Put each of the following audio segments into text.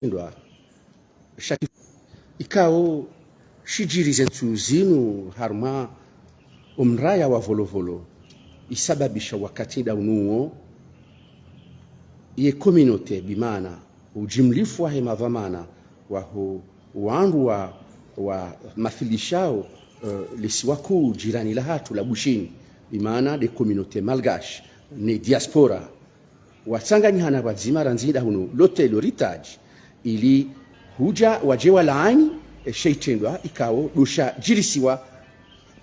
Ndwa shaki ikao shijiri zetu zinu harma umraya wa volovolo isababisha wakati daunuo ye communauté bimana ujimlifu wa hema dhamana wa wandu wa mafilishao lisiwaku jirani la hatu la bushini bimana de communauté malgache ne diaspora watsanganyihana wazima ranzida hunu lote loritaji ili huja wajewa laani sheitendwa ikao dusha jirisiwa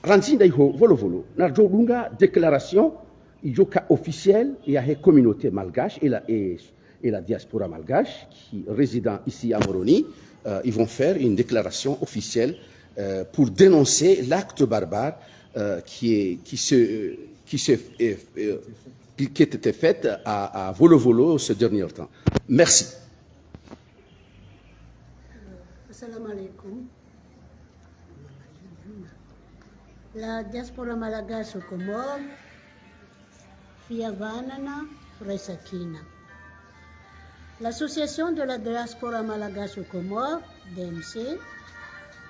ranzinda iho volovolo na jodunga déclaration ijoka officielle ya he communauté malgache et la diaspora malgache qui résident ici à Moroni ils vont faire une déclaration officielle pour dénoncer l'acte barbare qui était fait à Volovolo ce dernier temps. Merci. Assalamu alaikum. La diaspora malgache aux Comores, Fiavanana, Fresakina. L'association de la diaspora malgache aux Comores, DMC,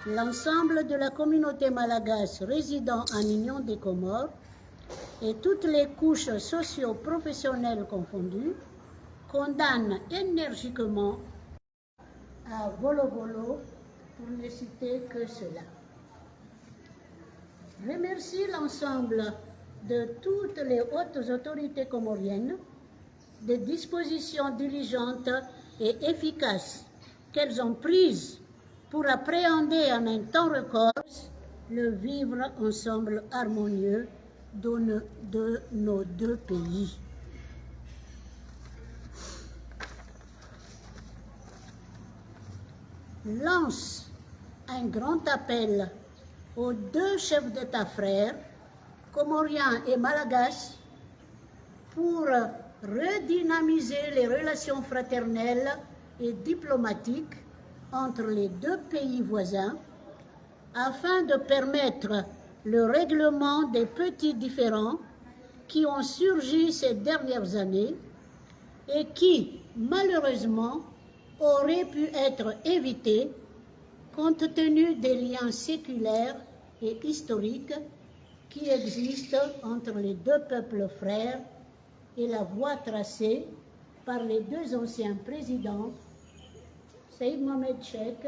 l'ensemble de la communauté malgache résidant en Union des Comores et toutes les couches socio-professionnelles confondues condamnent énergiquement à Volovolo, pour ne citer que cela. Remercie l'ensemble de toutes les hautes autorités comoriennes des dispositions diligentes et efficaces qu'elles ont prises pour appréhender en un temps record le vivre ensemble harmonieux de nos deux pays. Lance un grand appel aux deux chefs d'État frères, comoriens et malgaches, pour redynamiser les relations fraternelles et diplomatiques entre les deux pays voisins, afin de permettre le règlement des petits différends qui ont surgi ces dernières années et qui, malheureusement, auraient pu être évités compte tenu des liens séculaires et historiques qui existent entre les deux peuples frères et la voie tracée par les deux anciens présidents, Saïd Mohamed Cheikh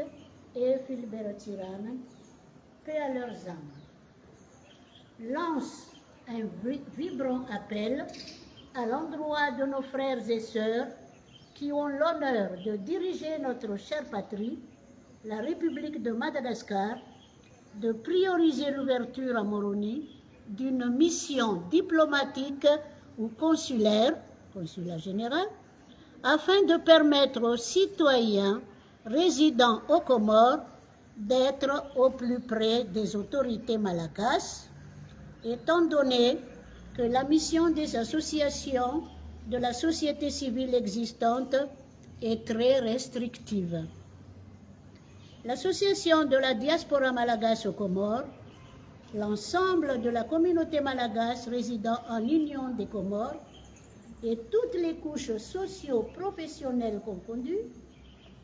et Philbert Tirana, paix à leurs âmes. Lance un vibrant appel à l'endroit de nos frères et sœurs qui ont l'honneur de diriger notre chère patrie, la République de Madagascar, de prioriser l'ouverture à Moroni d'une mission diplomatique ou consulaire, consulat général, afin de permettre aux citoyens résidant aux Comores d'être au plus près des autorités malgaches, étant donné que la mission des associations de la société civile existante est très restrictive. L'association de la diaspora malgache aux Comores, l'ensemble de la communauté malgache résidant en Union des Comores et toutes les couches socio-professionnelles confondues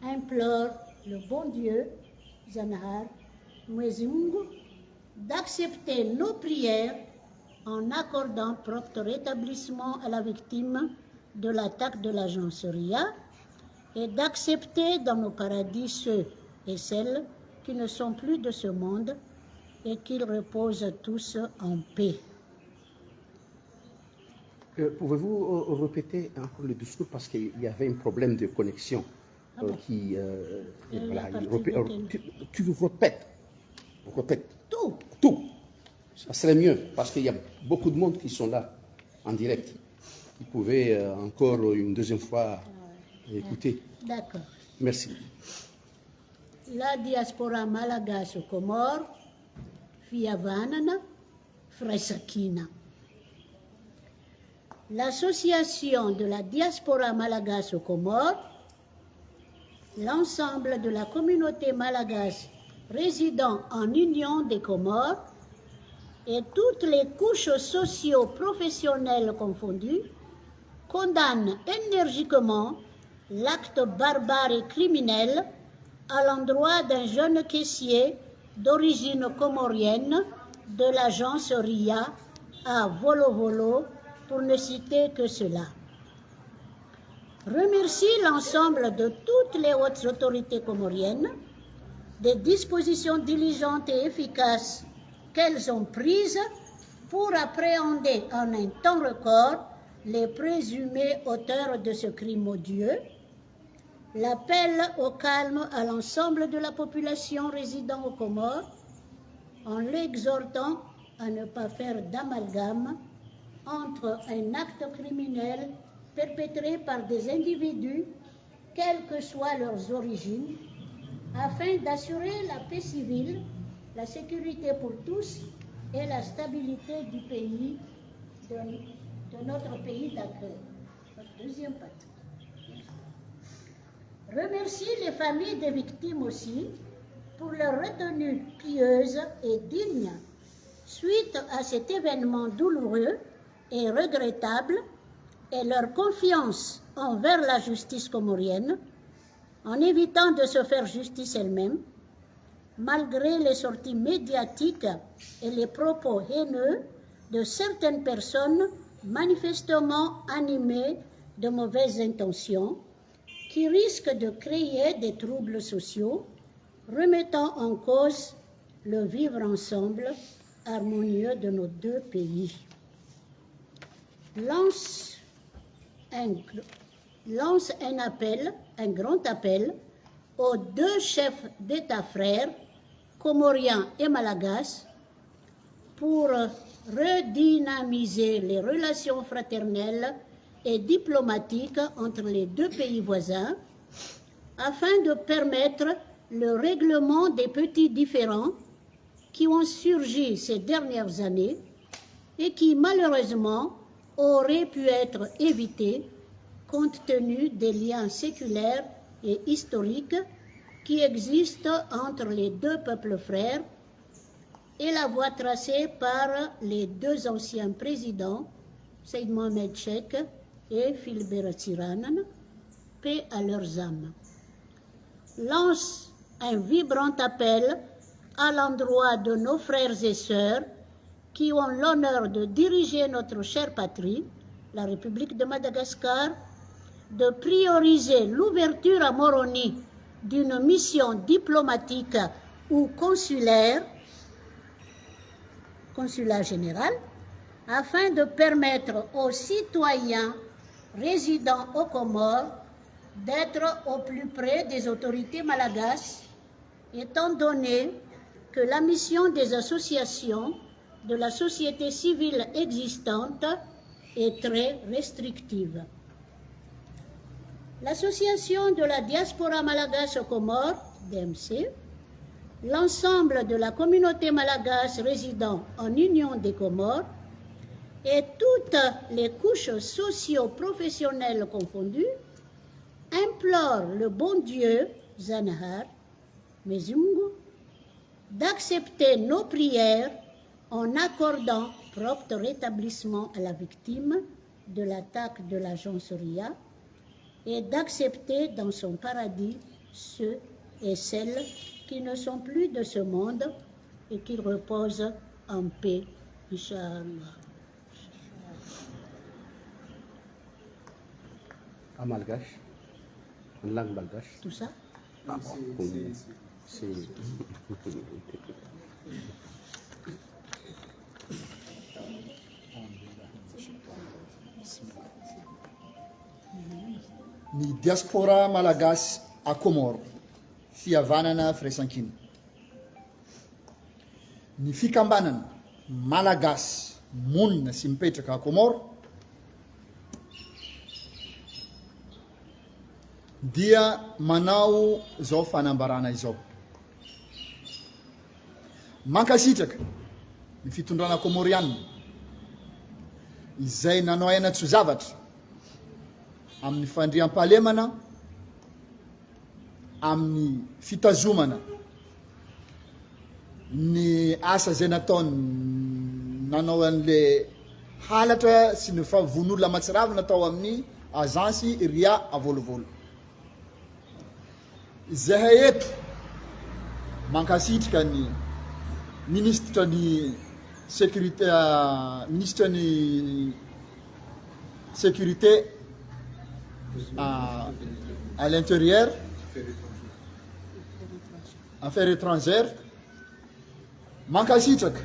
implorent le bon Dieu, Zanahar Mwezungu, d'accepter nos prières en accordant prompt rétablissement à la victime de l'attaque de l'agence RIA et d'accepter dans nos paradis ceux et celles qui ne sont plus de ce monde et qu'ils reposent tous en paix. Pouvez-vous répéter encore le discours parce qu'il y avait un problème de connexion voilà, tu répètes tout. Ça serait mieux parce qu'il y a beaucoup de monde qui sont là en direct. Ils pouvaient encore une deuxième fois écouter. D'accord. Merci. La diaspora malgache aux Comores, Fiavanana, Fresakina. L'association de la diaspora malgache aux Comores, l'ensemble de la communauté malgache résidant en Union des Comores et toutes les couches socio-professionnelles confondues condamnent énergiquement l'acte barbare et criminel à l'endroit d'un jeune caissier d'origine comorienne de l'agence RIA à Volovolo, pour ne citer que cela. Remercie l'ensemble de toutes les hautes autorités comoriennes des dispositions diligentes et efficaces qu'elles ont prises pour appréhender en un temps record les présumés auteurs de ce crime odieux. L'appel au calme à l'ensemble de la population résidant aux Comores, en l'exhortant à ne pas faire d'amalgame entre un acte criminel perpétré par des individus, quelles que soient leurs origines, afin d'assurer la paix civile, la sécurité pour tous et la stabilité du pays, de notre pays d'accueil, notre deuxième patrie. Remercie les familles des victimes aussi pour leur retenue pieuse et digne suite à cet événement douloureux et regrettable, et leur confiance envers la justice comorienne, en évitant de se faire justice elle-même, malgré les sorties médiatiques et les propos haineux de certaines personnes manifestement animées de mauvaises intentions, qui risquent de créer des troubles sociaux, remettant en cause le vivre ensemble harmonieux de nos deux pays. Lance un appel, un grand appel, aux deux chefs d'État frères, comoriens et malagasy, pour redynamiser les relations fraternelles et diplomatiques entre les deux pays voisins, afin de permettre le règlement des petits différends qui ont surgi ces dernières années et qui, malheureusement, auraient pu être évités compte tenu des liens séculaires et historiques qui existent entre les deux peuples frères et la voie tracée par les deux anciens présidents, Seyd Mohamed Cheikh et Philbert Tsiranan, paix à leurs âmes. Lance un vibrant appel à l'endroit de nos frères et sœurs qui ont l'honneur de diriger notre chère patrie, la République de Madagascar, de prioriser l'ouverture à Moroni d'une mission diplomatique ou consulaire, consulat général, afin de permettre aux citoyens résidant aux Comores d'être au plus près des autorités malagasy, étant donné que la mission des associations de la société civile existante est très restrictive. L'Association de la diaspora malagasy aux Comores, DMC, l'ensemble de la communauté malagasy résidant en Union des Comores et toutes les couches socio-professionnelles confondues implorent le bon Dieu, Zanahar, Mezungu, d'accepter nos prières en accordant prompt rétablissement à la victime de l'attaque de l'agence RIA et d'accepter dans son paradis ceux et celles qui ne sont plus de ce monde et qui reposent en paix, Inch'Allah. En malgache, en langue malgache. Tout ça? Ah, c'est... Ny diaspora malagasy a Comores, fihavanana firaisan-kina. Ny fikambanana malagasy monina sy mipetraka a Comores dia manao zao fanambarana izao. Mankasitraka ny fitondrana komoriana izay nanao aina-tsy zavatra amin'ny fandriam-pahalemana, amin'ny fitazomana ny asa zay nataony nanao an'le halatra sy ny favon'olona matsiravy natao amin'ny agence RIA a Volovolo. zahay eto mankasitraka ny ministre ny sécurité ministre ny sécurité à l'intérieur, affaires étrangères, mankasitraka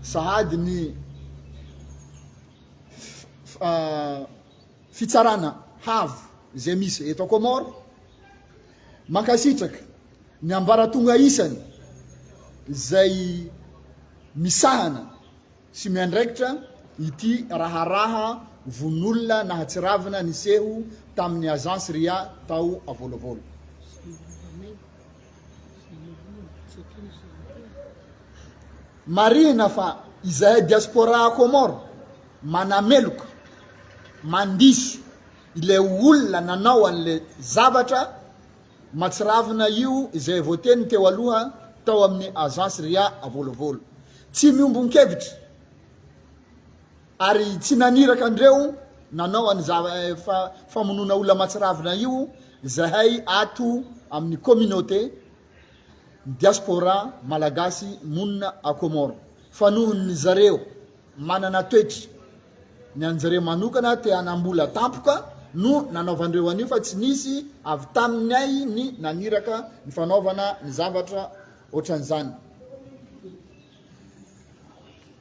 sahady ny fitsarana havo zay misy eto Komoro, mankasitraka ny ambaratonga isany zay misahana sy miandraikitra ity raharaha vonolona nahatsiravina niseho tamin'ny agence RIA tao avolovolo. Marina fa izahay diaspora Komoro manameloka mandiso ile olona nanao an'le zavatra matsiravina io izay voteny teo aloha tao amin'ny agence RIA avolovolo. Tsy miombon-kevitra ary tsy naniraka andreo nanao any famonona olona matsiravina io zahay ato amin'ny communauté diaspora malagasy monina a Komoro. Fa nohon'ny zareo manana toetra ny anjareo manokana te hanambola tampoka no nanaovandreo anio fa tsy nisy avy taminay ny naniraka ny fanaovana ny zavatra ohatran'izany.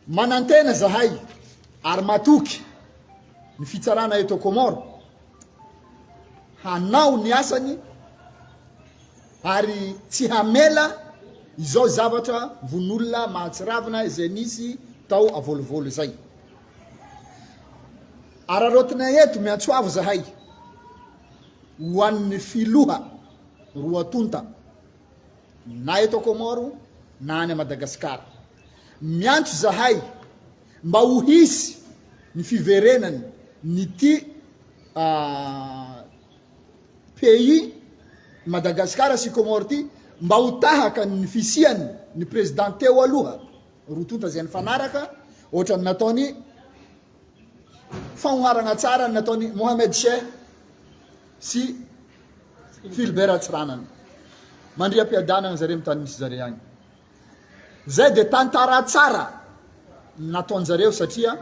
Manantena zahay ary matoky ny fitsarana eto Komoro hanao ny asany ary tsy hamela izao zavatra vonolona mahatsiravina izay nisy tao avolovolo zay. Ararotina eto miantsoavo zahay ho an'ny filoha roa tonta na eto Komoro na any Madagasikara. Miantso zahay mba ho hisy ny fiverenany nyty pays Madagasikara sy Komoro ty mba ho tahaka ny fisiany ny président teo aloha roa tonta zay nifanaraka ohatrany nataony fanoharana tsara nataony Mohamed Sheikh sy Philbert Tsiranana mandriam-piadanana zareo amin'ny tany misy zareo agny. Zay de tantara tsara nataonjareo satria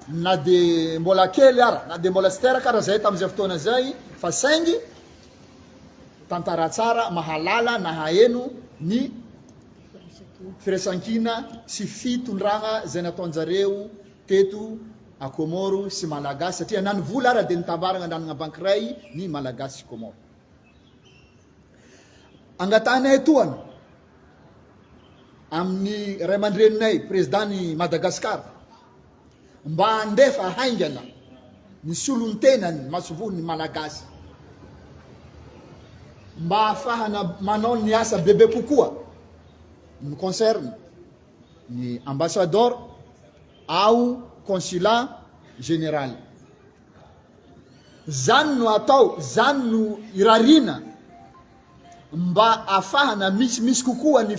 na de mbola kely ara na de mbola tsy teraka ara zay tamin'izay fotoana zay fa saingy tantara tsara mahalala na haeno ny firaisankina sy fitondragna zay nataonjareo teto a Komoro sy Malagasy satria nany vola ara de nitambarana andranagna bankiray ny Malagasy sy Komoro. Angatanay toana amin'ny ray aman-dreninay président ny Madagasikara mba andefa haingana ny solon-tenany masovohony Malagasy mba ahafahana manao ny asa bebe kokoa ny concerne ny ambassadeur ao consulat général. Zany no atao, zany no irarina mba afahana misy kokoa ny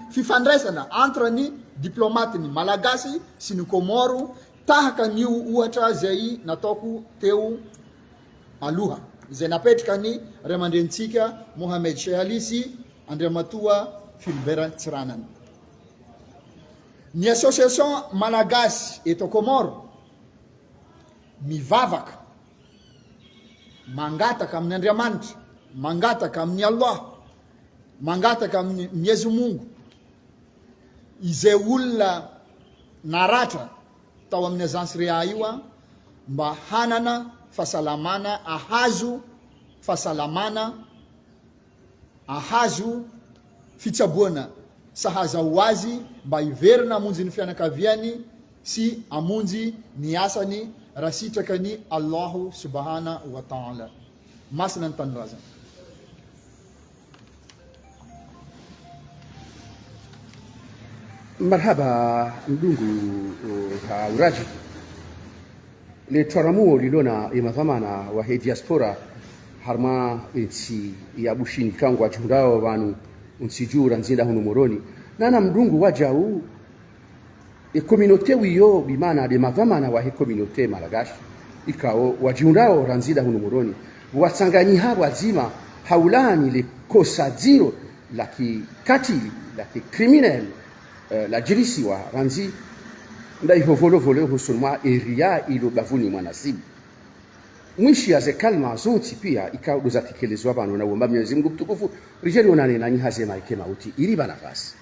fifandraisana entre ny diplomate ny Malagasy sy ny Komoro tahaka ny ohatra zay nataoko teo aloha zay napetraka ny ray aman-drenitsika Mohamed Sheikh Ali sy Andriamatoa Philbert Tsiranana. Ny association Malagasy eto Komoro mivavaka mangataka amin'ny Andriamanitra, mangataka amin'ny Allah, mangataka amin'ny Miezy Mungu izay olona naratra tao amin'ny agence RIA io mba hanana fahasalamana, ahazo fahasalamana, ahazo fitsaboana sahaza ho azy mba hiverina amonjy ny fianakaviany sy amonjy ny asany raha sitraka ny Allahu subhanahu wa ta'ala. Masina ny tanindrazana. Marhaba mdungu hauraji le twaramuo lilona imadhamana wa he diaspora harma insi ya bushini kangu ajundao wanu unsijura nzinda hunu moroni nana mdungu wajau e communauté wiyo bimana de madhamana wa he communauté Malagashi ikao wajundao ranzida hunu moroni wasanganyi hawa zima haulani le kosa ziro la kikatili la kikriminel la jirisi wa ranzi nda ihovolo vole husunwa eria ilo bavuni mwanasibu mwishi aze kalma zonti pia ikaudoza tekelezwa bano na uomba Mwenyezi Mungu mtukufu rijali onane nanyi hazema ike mauti ili banafasi